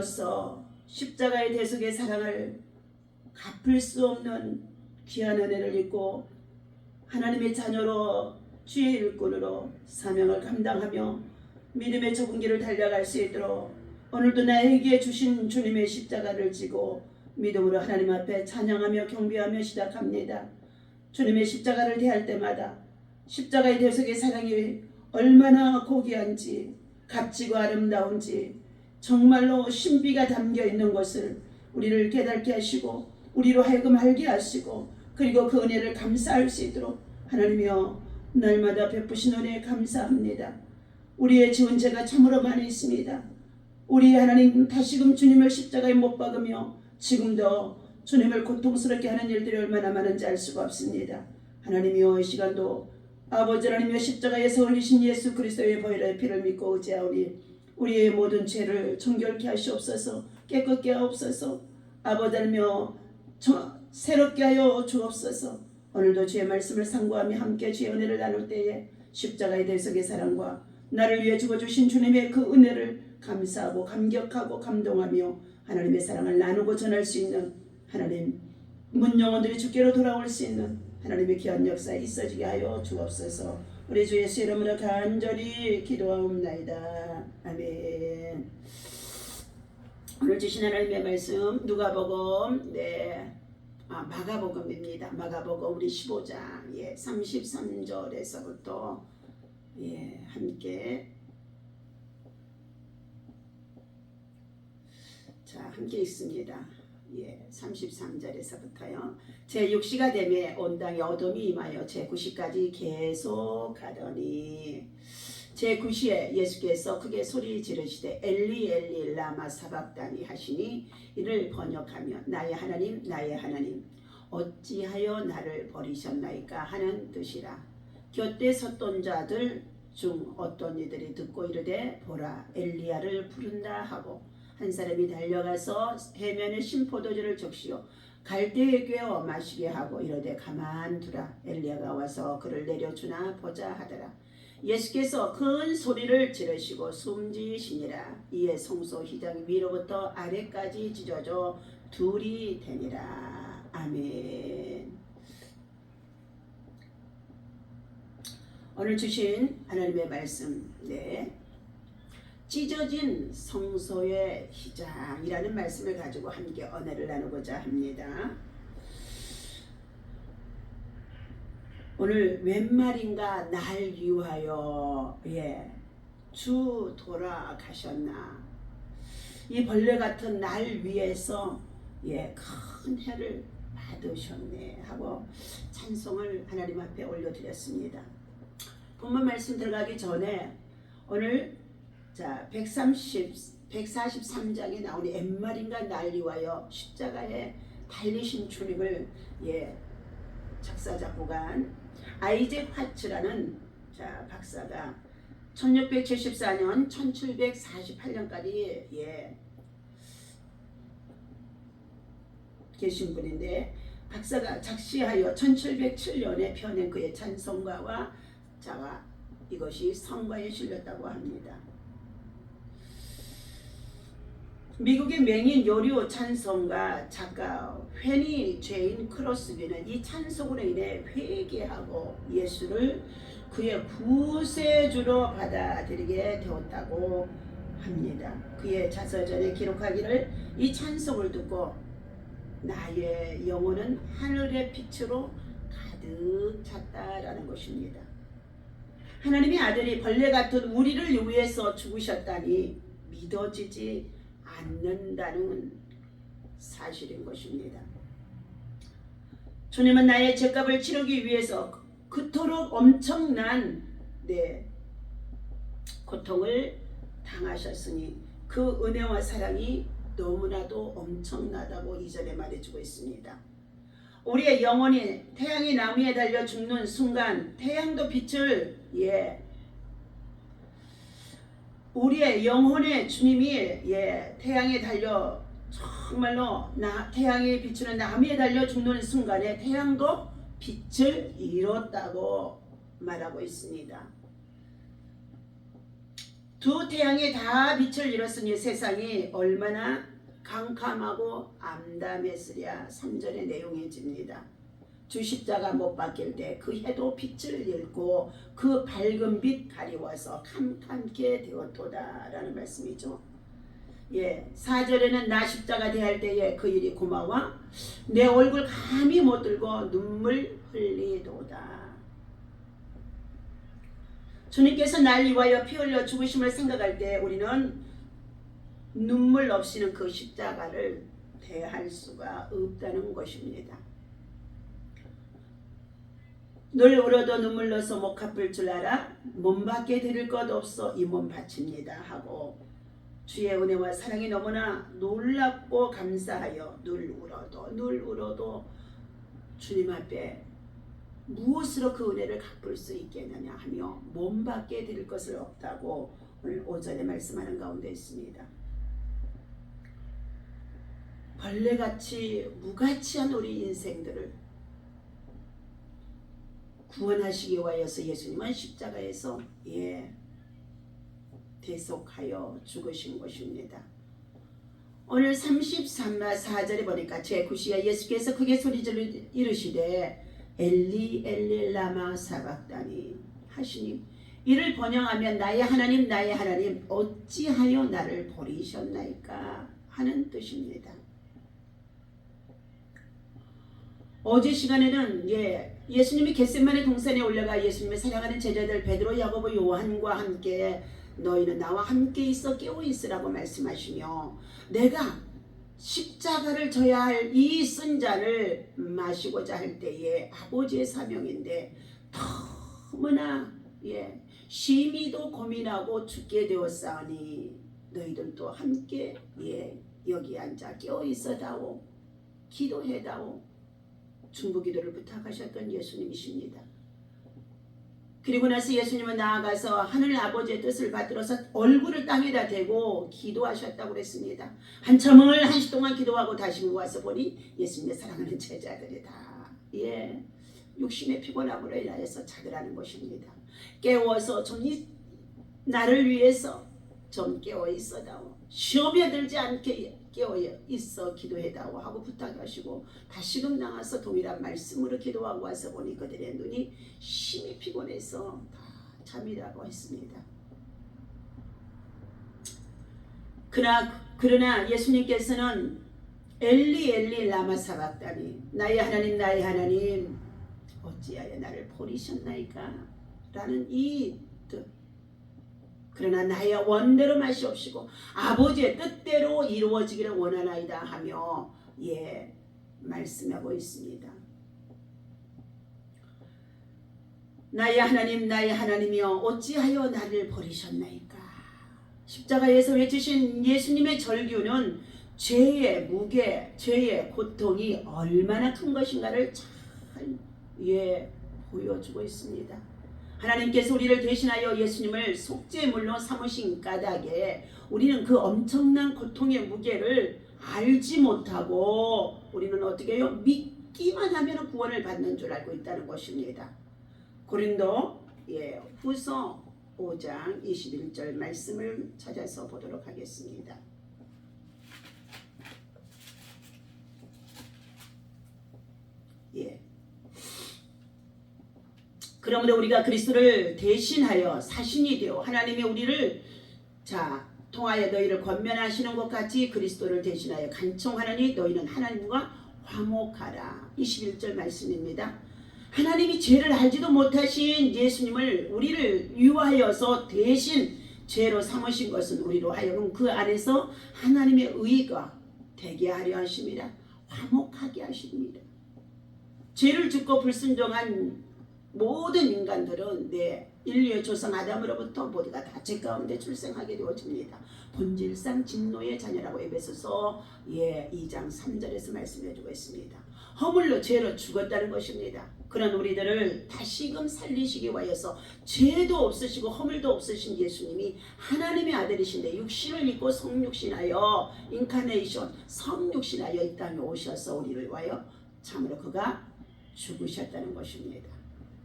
인간으로서 십자가의 대속의 사랑을 갚을 수 없는 귀한 은혜를 입고 하나님의 자녀로 주의 일꾼으로 사명을 감당하며 믿음의 좁은 길을 달려갈 수 있도록 오늘도 나에게 주신 주님의 십자가를 지고 믿음으로 하나님 앞에 찬양하며 경배하며 시작합니다. 주님의 십자가를 대할 때마다 십자가의 대속의 사랑이 얼마나 고귀한지 값지고 아름다운지 정말로 신비가 담겨 있는 것을 우리를 깨닫게 하시고 우리로 하여금 알게 하시고 그리고 그 은혜를 감사할 수 있도록 하나님이여 날마다 베푸신 은혜에 감사합니다. 우리의 지은 죄가 참으로 많이 있습니다. 우리 하나님 다시금 주님을 십자가에 못 박으며 지금도 주님을 고통스럽게 하는 일들이 얼마나 많은지 알 수가 없습니다. 하나님이여 이 시간도 아버지 하나님이여 십자가에서 흘리신 예수 그리스도의 보혈의 피를 믿고 의지하오니 우리의 모든 죄를 정결케 하시옵소서. 깨끗게 하옵소서. 아버지 하나님이여 새롭게 하여 주옵소서. 오늘도 주의 말씀을 상고하며 함께 주의 은혜를 나눌 때에 십자가의 대속의 사랑과 나를 위해 죽어주신 주님의 그 은혜를 감사하고 감격하고 감동하며 하나님의 사랑을 나누고 전할 수 있는 하나님 문 영혼들이 주께로 돌아올 수 있는 하나님의 귀한 역사에 있어지게 하여 주옵소서. 우리 주 예수 이름으로 간절히 기도하옵나이다. 아멘. 오늘 주신 하나님의 말씀 누가복음 마가복음입니다. 마가복음 우리 15장 33절에서부터 함께 있습니다. 33절에서부터요. 제6시가 되매 온 땅에 어둠이 임하여 제9시까지 계속 가더니 제9시에 예수께서 크게 소리 지르시되 엘리 엘리 라마 사박다니 하시니 이를 번역하며 나의 하나님 나의 하나님 어찌하여 나를 버리셨나이까 하는 뜻이라. 곁에 섰던 자들 중 어떤 이들이 듣고 이르되 보라 엘리야를 부른다 하고 한 사람이 달려가서 해면에 신 포도주를 적시어 갈대에 꿰어 마시게 하고 이르되 가만두라 엘리야가 와서 그를 내려주나 보자 하더라. 예수께서 큰 소리를 지르시고 숨지시니라. 이에 성소 휘장 위로부터 아래까지 찢어져 둘이 되니라. 아멘. 오늘 주신 하나님의 말씀 찢어진 성소의 휘장이라는 말씀을 가지고 함께 언해를 나누고자 합니다. 오늘 웬 말인가 날 위하여 주 돌아가셨나. 이 벌레 같은 날 위해서 큰 해를 받으셨네 하고 찬송을 하나님 앞에 올려드렸습니다. 본문 말씀 들어가기 전에 오늘 143장에 나오는 웬 말인가 날 위하여 십자가에 달리신 주님을 작사 작곡한 아이잭 화츠라는 박사가 1674년 1748년까지 계신 분인데 박사가 작시하여 1707년에 펴낸 그의 찬송가와 이것이 성가에 실렸다고 합니다. 미국의 맹인 요류 찬송가 작가 회니 제인 크로스비는 이 찬송으로 인해 회개하고 예수를 그의 구세주로 받아들이게 되었다고 합니다. 그의 자서전에 기록하기를 이 찬송을 듣고 나의 영혼은 하늘의 빛으로 가득 찼다라는 것입니다. 하나님의 아들이 벌레 같은 우리를 위해서 죽으셨다니 믿어지지 않는다는 사실인 것입니다. 주님은 나의 죄값을 치르기 위해서 그토록 엄청난 고통을 당하셨으니 그 은혜와 사랑이 너무나도 엄청나다고 이전에 말해주고 있습니다. 우리의 영혼이 태양의 나무에 달려 죽는 순간 태양도 빛을 우리의 영혼의 주님이 태양에 달려 정말로 태양에 비추는 나무에 달려 죽는 순간에 태양도 빛을 잃었다고 말하고 있습니다. 두 태양이 다 빛을 잃었으니 세상이 얼마나 캄캄하고 암담했으랴. 3절의 내용해집니다. 주 십자가 못 박힐 때 그 해도 빛을 잃고 그 밝은 빛 가리워서 캄캄게 되었도다 라는 말씀이죠. 4절에는 나 십자가 대할 때에 그 일이 고마워 내 얼굴 감히 못 들고 눈물 흘리도다. 주님께서 날 위하여 피 흘려 죽으심을 생각할 때 우리는 눈물 없이는 그 십자가를 대할 수가 없다는 것입니다. 늘 울어도 눈물 넣어서 못 갚을 줄 알아 몸밖에 드릴 것 없어 이 몸 바칩니다 하고 주의 은혜와 사랑이 너무나 놀랍고 감사하여 늘 울어도 주님 앞에 무엇으로 그 은혜를 갚을 수 있겠느냐 하며 몸밖에 드릴 것을 없다고 오늘 오전에 말씀하는 가운데 있습니다. 벌레같이 무가치한 우리 인생들을 구원하시기 위하여서 예수님은 십자가에서 대속하여 죽으신 것입니다. 오늘 33절에 보니까 제9시에 예수께서 크게 소리질러 이르시되 엘리 엘리 라마 사박다니 하시니 이를 번역하면 나의 하나님 나의 하나님 어찌하여 나를 버리셨나이까 하는 뜻입니다. 어제 시간에는 예수님이 겟세마네 동산에 올라가 예수님의 사랑하는 제자들 베드로 야고보 요한과 함께 너희는 나와 함께 있어 깨어 있으라고 말씀하시며 내가 십자가를 져야 할 이 쓴 잔을 마시고자 할 때에 아버지의 사명인데 너무나 심히도 고민하고 죽게 되었사오니 너희들도 함께 여기 앉아 깨어 있어다오 기도해다오 중보기도를 부탁하셨던 예수님이십니다. 그리고 나서 예수님은 나아가서 하늘 아버지의 뜻을 받들어서 얼굴을 땅에다 대고 기도하셨다고 그랬습니다. 한참을 한시 동안 기도하고 다시 모아서 보니 예수님의 사랑하는 제자들이 다 육신의 피곤함으로 인하여서 자더라는 것입니다. 깨워서 좀 나를 위해서 좀 깨어 있어다오 시험에 들지 않게 깨어 있어 기도해다오 하고 부탁하시고 다시금 나와서 동일한 말씀으로 기도하고 와서 보니 그들의 눈이 심히 피곤해서 다 잠이라고 했습니다. 그러나 예수님께서는 엘리 엘리 라마 사박다니 나의 하나님 나의 하나님 어찌하여 나를 버리셨나이까 라는 이 뜻 그러나 나의 원대로 마시옵시고 아버지의 뜻대로 이루어지기를 원하나이다 하며 말씀하고 있습니다. 나의 하나님 나의 하나님이여 어찌하여 나를 버리셨나이까. 십자가에서 외치신 예수님의 절규는 죄의 무게 죄의 고통이 얼마나 큰 것인가를 잘 보여주고 있습니다. 하나님께서 우리를 대신하여 예수님을 속죄물로 삼으신 까닭에 우리는 그 엄청난 고통의 무게를 알지 못하고 우리는 어떻게 해요? 믿기만 하면 구원을 받는 줄 알고 있다는 것입니다. 고린도 후서 5장 21절 말씀을 찾아서 보도록 하겠습니다. 그러므로 우리가 그리스도를 대신하여 사신이 되어 하나님이 우리를 통하여 너희를 권면하시는 것 같이 그리스도를 대신하여 간청하느니 너희는 하나님과 화목하라. 21절 말씀입니다. 하나님이 죄를 알지도 못하신 예수님을 우리를 위하여서 대신 죄로 삼으신 것은 우리로 하여금 그 안에서 하나님의 의가 되게 하려 하십니다. 화목하게 하십니다. 죄를 짓고 불순종한 모든 인간들은 인류의 조상 아담으로부터 모두가 다 죄 가운데 출생하게 되어집니다. 본질상 진노의 자녀라고 에베소서 2장 3절에서 말씀해주고 있습니다. 허물로 죄로 죽었다는 것입니다. 그런 우리들을 다시금 살리시기 위하여서 죄도 없으시고 허물도 없으신 예수님이 하나님의 아들이신데 육신을 입고 성육신하여 인카네이션 성육신하여 이 땅에 오셔서 우리를 위하여 참으로 그가 죽으셨다는 것입니다.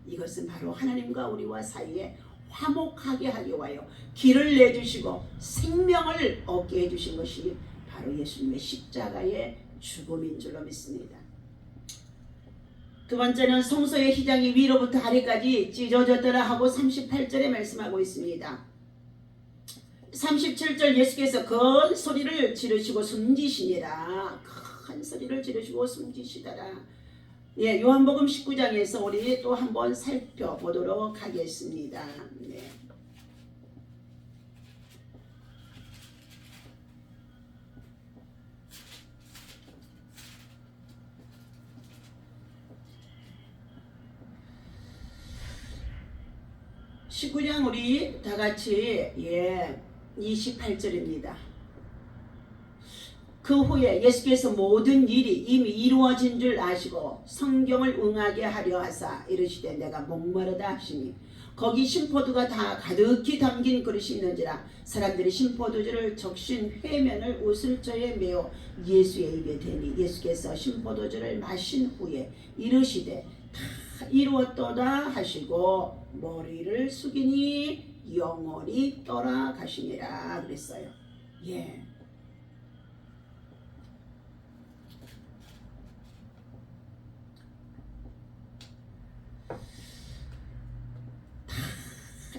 이것은 바로 하나님과 우리와 사이에 화목하게 하기 위하여 길을 내주시고 생명을 얻게 해주신 것이 바로 예수님의 십자가의 죽음인 줄로 믿습니다. 두 번째는 성소의 휘장이 위로부터 아래까지 찢어졌더라 하고 38절에 말씀하고 있습니다. 37절 예수께서 큰 소리를 지르시고 숨지시니라. 큰 소리를 지르시고 숨지시더라. 예, 요한복음 19장에서 우리 또 한번 살펴보도록 하겠습니다. 네. (19장) 우리 다같이 28절입니다. 그 후에 예수께서 모든 일이 이미 이루어진 줄 아시고 성경을 응하게 하려 하사 이르시되 내가 목마르다 하시니 거기 신포도가 다 가득히 담긴 그릇이 있는지라 사람들이 신포도주를 적신 회면을 우슬처에 메어 예수의 입에 대니 예수께서 신포도주를 마신 후에 이르시되 다 이루었도다 하시고 머리를 숙이니 영원히 떠나가시니라 그랬어요. 예.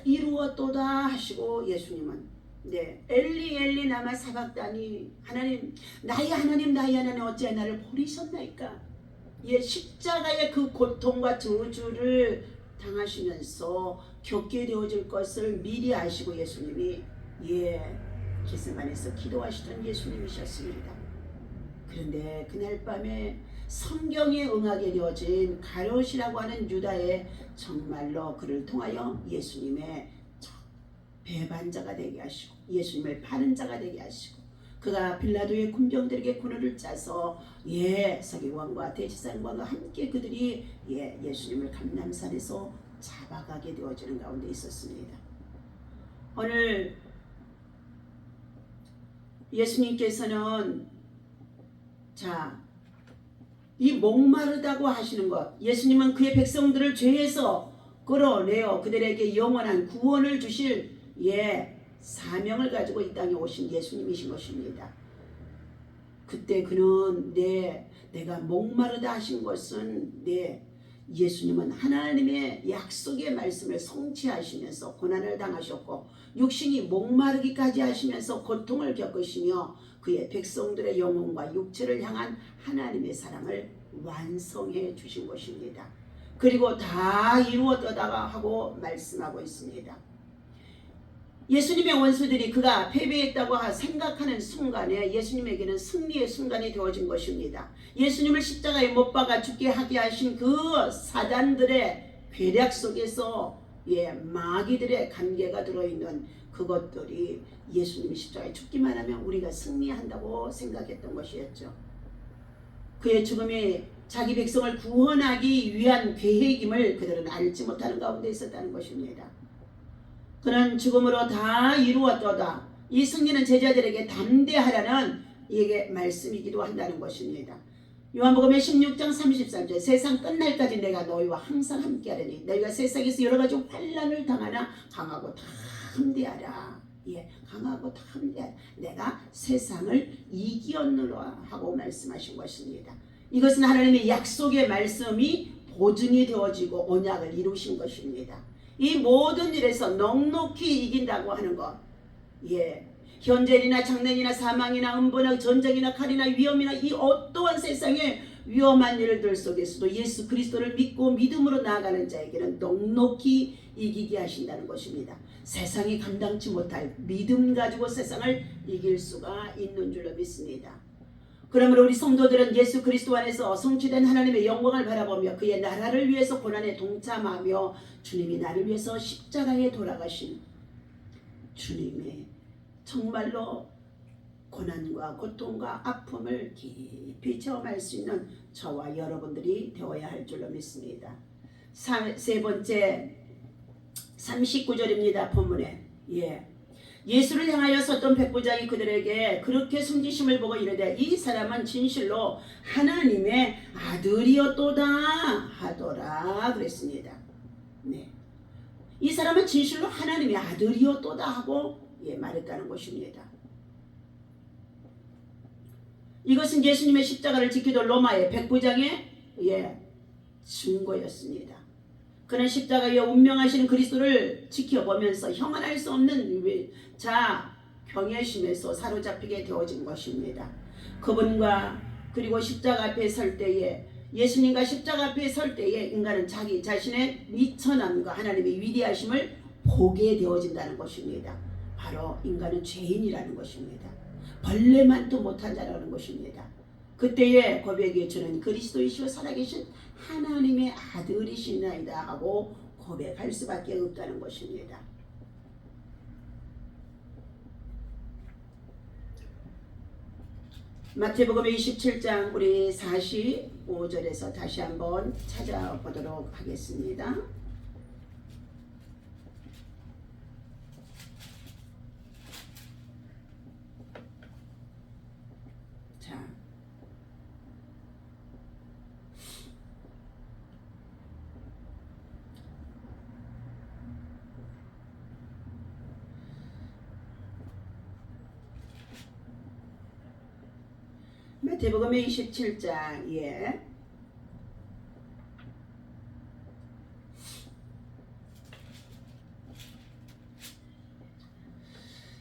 이루었도다 하시고 예수님은 엘리 엘리 나마 사박다니 하나님 나의 하나님 어찌 나를 버리셨나이까. 십자가의 그 고통과 저주를 당하시면서 겪게 되어질 것을 미리 아시고 예수님이 겟세마네에서 기도하시던 예수님이셨습니다. 그런데 그날 밤에 성경에 응하게 되어진 가룟이라고 하는 유다의 정말로 그를 통하여 예수님의 배반자가 되게 하시고 예수님을 파는 자가 되게 하시고 그가 빌라도의 군병들에게 군호를 짜서 서기관과 대제사장과 함께 그들이 예수님을 감람산에서 잡아가게 되어지는 가운데 있었습니다. 오늘 예수님께서는 이 목마르다고 하시는 것, 예수님은 그의 백성들을 죄에서 끌어내어 그들에게 영원한 구원을 주실 사명을 가지고 이 땅에 오신 예수님이신 것입니다. 그때 그는 내가 목마르다 하신 것은 예수님은 하나님의 약속의 말씀을 성취하시면서 고난을 당하셨고 육신이 목마르기까지 하시면서 고통을 겪으시며 그의 백성들의 영혼과 육체를 향한 하나님의 사랑을 완성해 주신 것입니다. 그리고 다 이루었다가 하고 말씀하고 있습니다. 예수님의 원수들이 그가 패배했다고 생각하는 순간에 예수님에게는 승리의 순간이 되어진 것입니다. 예수님을 십자가에 못 박아 죽게 하게 하신 그 사단들의 괴략 속에서 마귀들의 관계가 들어있는 그것들이 예수님이 십자가에 죽기만 하면 우리가 승리한다고 생각했던 것이었죠. 그의 죽음이 자기 백성을 구원하기 위한 계획임을 그들은 알지 못하는 가운데 있었다는 것입니다. 그는 죽음으로 다 이루었도다. 이 승리는 제자들에게 담대하라는 이게 말씀이기도 한다는 것입니다. 요한복음의 16장 33절 세상 끝날까지 내가 너희와 항상 함께하리니 너희가 세상에서 여러 가지 환난을 당하나 강하고 담대하라. 강하고 담대하라. 내가 세상을 이기었노라 하고 말씀하신 것입니다. 이것은 하나님의 약속의 말씀이 보증이 되어지고 언약을 이루신 것입니다. 이 모든 일에서 넉넉히 이긴다고 하는 것, 현재이나 장래이나 사망이나 음부나 전쟁이나 칼이나 위험이나 이 어떠한 세상의 위험한 일들 속에서도 예수 그리스도를 믿고 믿음으로 나아가는 자에게는 넉넉히 이기게 하신다는 것입니다. 세상이 감당치 못할 믿음 가지고 세상을 이길 수가 있는 줄로 믿습니다. 그러므로 우리 성도들은 예수 그리스도 안에서 성취된 하나님의 영광을 바라보며 그의 나라를 위해서 고난에 동참하며 주님이 나를 위해서 십자가에 돌아가신 주님의 정말로 고난과 고통과 아픔을 깊이 체험할 수 있는 저와 여러분들이 되어야 할 줄로 믿습니다. 세 번째 39절입니다. 본문에 예수를 향하여 섰던 백부장이 그들에게 그렇게 숨기심을 보고 이르되 이 사람은 진실로 하나님의 아들이었도다 하더라 그랬습니다. 이 사람은 진실로 하나님의 아들이었도다 하고 말했다는 것입니다. 이것은 예수님의 십자가를 지키던 로마의 백부장의 증거였습니다. 그는 십자가 위에 운명하시는 그리스도를 지켜보면서 형언할 수 없는 경외심에서 사로잡히게 되어진 것입니다. 그분과 그리고 십자가 앞에 설 때에 예수님과 십자가 앞에 설 때에 인간은 자기 자신의 미천함과 하나님의 위대하심을 보게 되어진다는 것입니다. 바로 인간은 죄인이라는 것입니다. 벌레만도 못한 자라는 것입니다. 그때의 고백이 주는 그리스도이시오 살아계신 하나님의 아들이시나이다 하고 고백할 수밖에 없다는 것입니다. 마태복음 27장 우리 45절에서 다시 한번 찾아보도록 하겠습니다. 마태복음 27장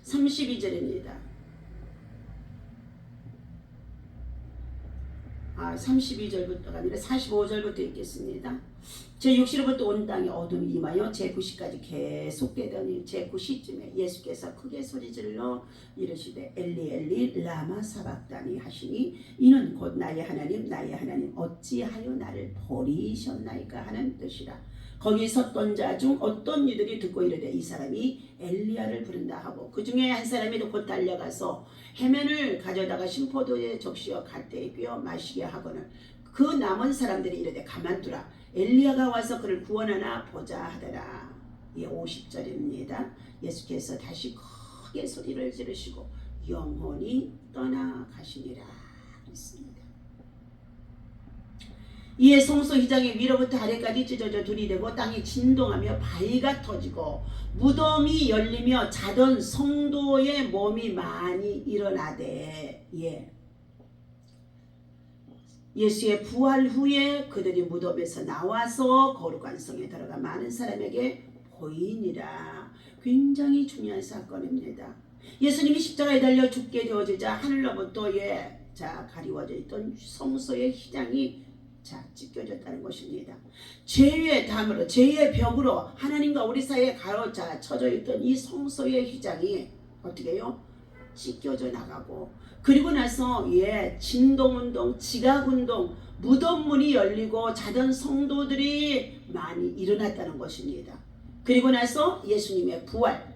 32절입니다. 32절부터가 아니라 45절부터 읽겠습니다. 제6시로부터 온 땅에 어둠이 임하여 제9시까지 계속되더니 제9시쯤에 예수께서 크게 소리질러 이르시되 엘리 엘리 라마 사박다니 하시니 이는 곧 나의 하나님 어찌하여 나를 버리셨나이까 하는 뜻이라. 거기 섰던 자 중 어떤 이들이 듣고 이르되 이 사람이 엘리야를 부른다 하고 그 중에 한 사람이 곧 달려가서 해면을 가져다가 심포도에 적시어 갈 때에 끼어 마시게 하거늘 그 남은 사람들이 이르되 가만두라 엘리야가 와서 그를 구원하나 보자 하더라. 50절입니다. 예수께서 다시 크게 소리를 지르시고 영혼이 떠나가시니라 했습니다. 이에 성소 휘장이 위로부터 아래까지 찢어져 둘이 되고 땅이 진동하며 바위가 터지고 무덤이 열리며 자던 성도의 몸이 많이 일어나되 예수의 부활 후에 그들이 무덤에서 나와서 거룩한 성에 들어가 많은 사람에게 보이니라. 굉장히 중요한 사건입니다. 예수님이 십자가에 달려 죽게 되어지자 하늘로부터 가리워져 있던 성소의 휘장이 찢겨졌다는 것입니다. 죄의 담으로 죄의 벽으로 하나님과 우리 사이에 쳐져 있던 이 성소의 휘장이 어떻게 해요? 찢겨져 나가고 그리고 나서 진동운동, 지각운동, 무덤문이 열리고 자던 성도들이 많이 일어났다는 것입니다. 그리고 나서 예수님의 부활,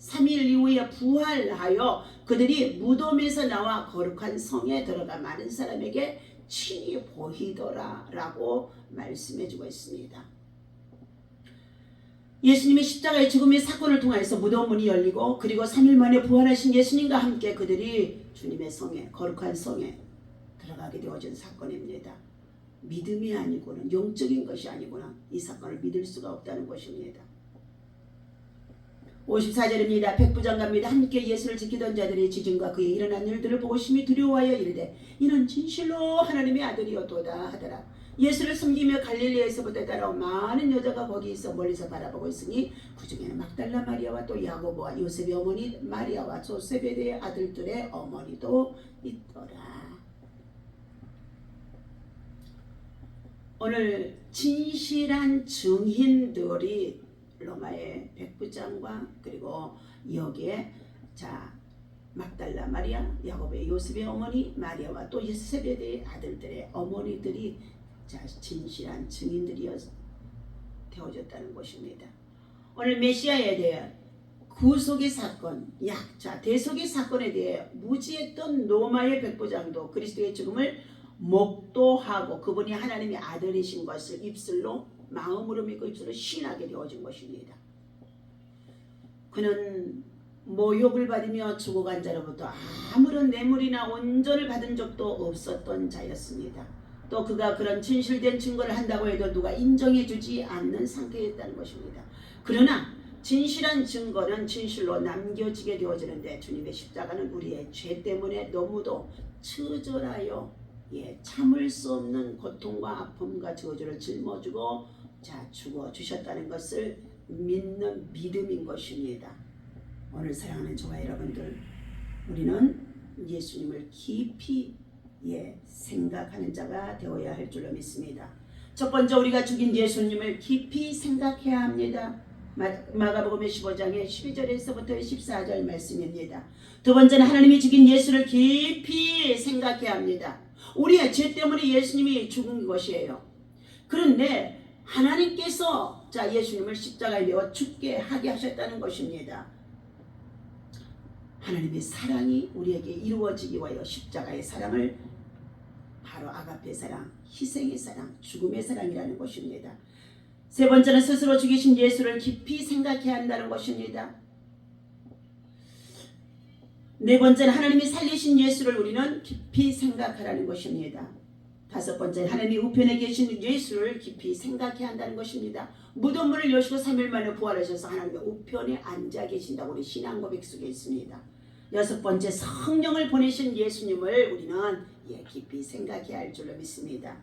3일 이후에 부활하여 그들이 무덤에서 나와 거룩한 성에 들어가 많은 사람에게 친히 보이더라 라고 말씀해주고 있습니다. 예수님의 십자가의 죽음의 사건을 통해서 무덤문이 열리고 그리고 3일 만에 부활하신 예수님과 함께 그들이 주님의 성에 거룩한 성에 들어가게 되어진 사건입니다. 믿음이 아니고는 영적인 것이 아니고는 이 사건을 믿을 수가 없다는 것입니다. 54절입니다. 백부장과 함께 예수를 지키던 자들이 지진과 그의 일어난 일들을 보고 심히 두려워하여 이르되 이는 진실로 하나님의 아들이었도다 하더라. 예수를 숨기며 갈릴리에서부터 따라온 많은 여자가 거기 있어 멀리서 바라보고 있으니 그 중에는 막달라 마리아와 또 야고보와 요셉의 어머니 마리아와 또 세베대의 아들들의 어머니도 있더라. 오늘 진실한 증인들이 로마의 백부장과 그리고 여기에 막달라 마리아, 야고보의 요셉의 어머니 마리아와 또 세베대의 아들들의 어머니들이 진실한 증인들이 되어졌다는 것입니다. 오늘 메시아에 대해 구속의 사건, 대속의 사건에 대해 무지했던 로마의 백부장도 그리스도의 죽음을 목도하고 그분이 하나님의 아들이신 것을 입술로 마음으로 믿고 입술로 신하게 되어진 것입니다. 그는 모욕을 받으며 죽어간 자로부터 아무런 뇌물이나 온전을 받은 적도 없었던 자였습니다. 또 그가 그런 진실된 증거를 한다고 해도 누가 인정해주지 않는 상태에 있다는 것입니다. 그러나 진실한 증거는 진실로 남겨지게 되어지는데 주님의 십자가는 우리의 죄 때문에 너무도 처절하여 참을 수 없는 고통과 아픔과 저주를 짊어지고 죽어 주셨다는 것을 믿는 믿음인 것입니다. 오늘 사랑하는 저와 여러분들, 우리는 예수님을 깊이 생각하는 자가 되어야 할 줄로 믿습니다. 첫 번째, 우리가 죽인 예수님을 깊이 생각해야 합니다. 마가복음 15장의 12절에서부터 14절 말씀입니다. 두 번째는 하나님이 죽인 예수를 깊이 생각해야 합니다. 우리의 죄 때문에 예수님이 죽은 것이에요. 그런데 하나님께서 예수님을 십자가에 매어 죽게 하게 하셨다는 것입니다. 하나님의 사랑이 우리에게 이루어지기 위하여 십자가의 사랑을 바로 아가페 사랑, 희생의 사랑, 죽음의 사랑이라는 것입니다. 세 번째는 스스로 죽이신 예수를 깊이 생각해야 한다는 것입니다. 네 번째는 하나님이 살리신 예수를 우리는 깊이 생각하라는 것입니다. 다섯 번째, 하나님이 우편에 계신 예수를 깊이 생각해야 한다는 것입니다. 무덤문을 여시고 3일 만에 부활하셔서 하나님의 우편에 앉아 계신다고 우리 신앙 고백 속에 있습니다. 여섯 번째, 성령을 보내신 예수님을 우리는 깊이 생각해야 할 줄로 믿습니다.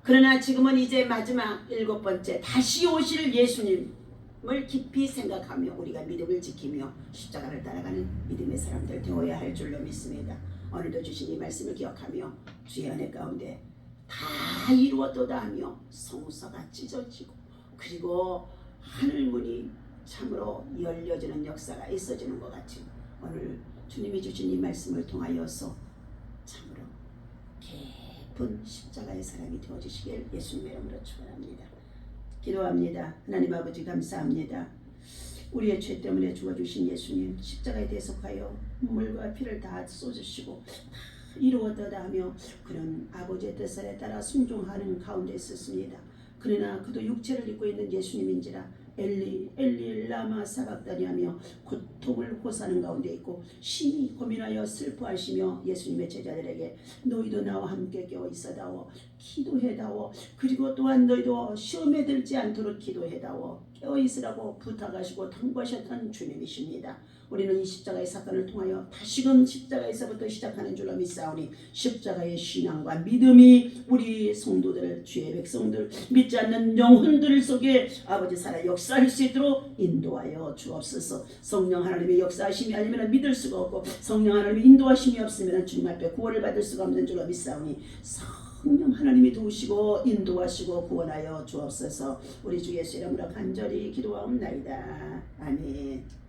그러나 지금은 이제 마지막 일곱 번째, 다시 오실 예수님을 깊이 생각하며 우리가 믿음을 지키며 십자가를 따라가는 믿음의 사람들 되어야 할 줄로 믿습니다. 오늘도 주신 이 말씀을 기억하며 주의 은혜 가운데 다 이루었도다 하며 성소가 찢어지고 그리고 하늘문이 참으로 열려지는 역사가 있어지는 것 같이 오늘 주님이 주신 이 말씀을 통하여서 참으로 깊은 십자가의 사랑이 되어주시길 예수님의 이름으로 축원합니다. 기도합니다. 하나님 아버지 감사합니다. 우리의 죄 때문에 죽어주신 예수님, 십자가에 대속하여 물과 피를 다 쏟으시고 다 이루었다 하며 그런 아버지의 뜻에 따라 순종하는 가운데 있었습니다. 그러나 그도 육체를 입고 있는 예수님인지라 엘리 엘리 라마 사박다니 하며 고통을 호소하는 가운데 있고 심히 고민하여 슬퍼하시며 예수님의 제자들에게 너희도 나와 함께 깨어 있어다오, 기도해다오, 그리고 또한 너희도 시험에 들지 않도록 기도해다오, 깨어 있으라고 부탁하시고 당부하셨던 주님이십니다. 우리는 이 십자가의 사건을 통하여 다시금 십자가에서부터 시작하는 줄로 믿사오니 십자가의 신앙과 믿음이 우리 성도들, 주의 백성들, 믿지 않는 영혼들 속에 아버지 살아 역사할 수 있도록 인도하여 주옵소서. 성령 하나님의 역사하심이 아니면 믿을 수가 없고 성령 하나님의 인도하심이 없으면 주님 앞에 구원을 받을 수가 없는 줄로 믿사오니 성령 하나님이 도우시고 인도하시고 구원하여 주옵소서. 우리 주 예수 이름으로 간절히 기도하옵나이다. 아멘.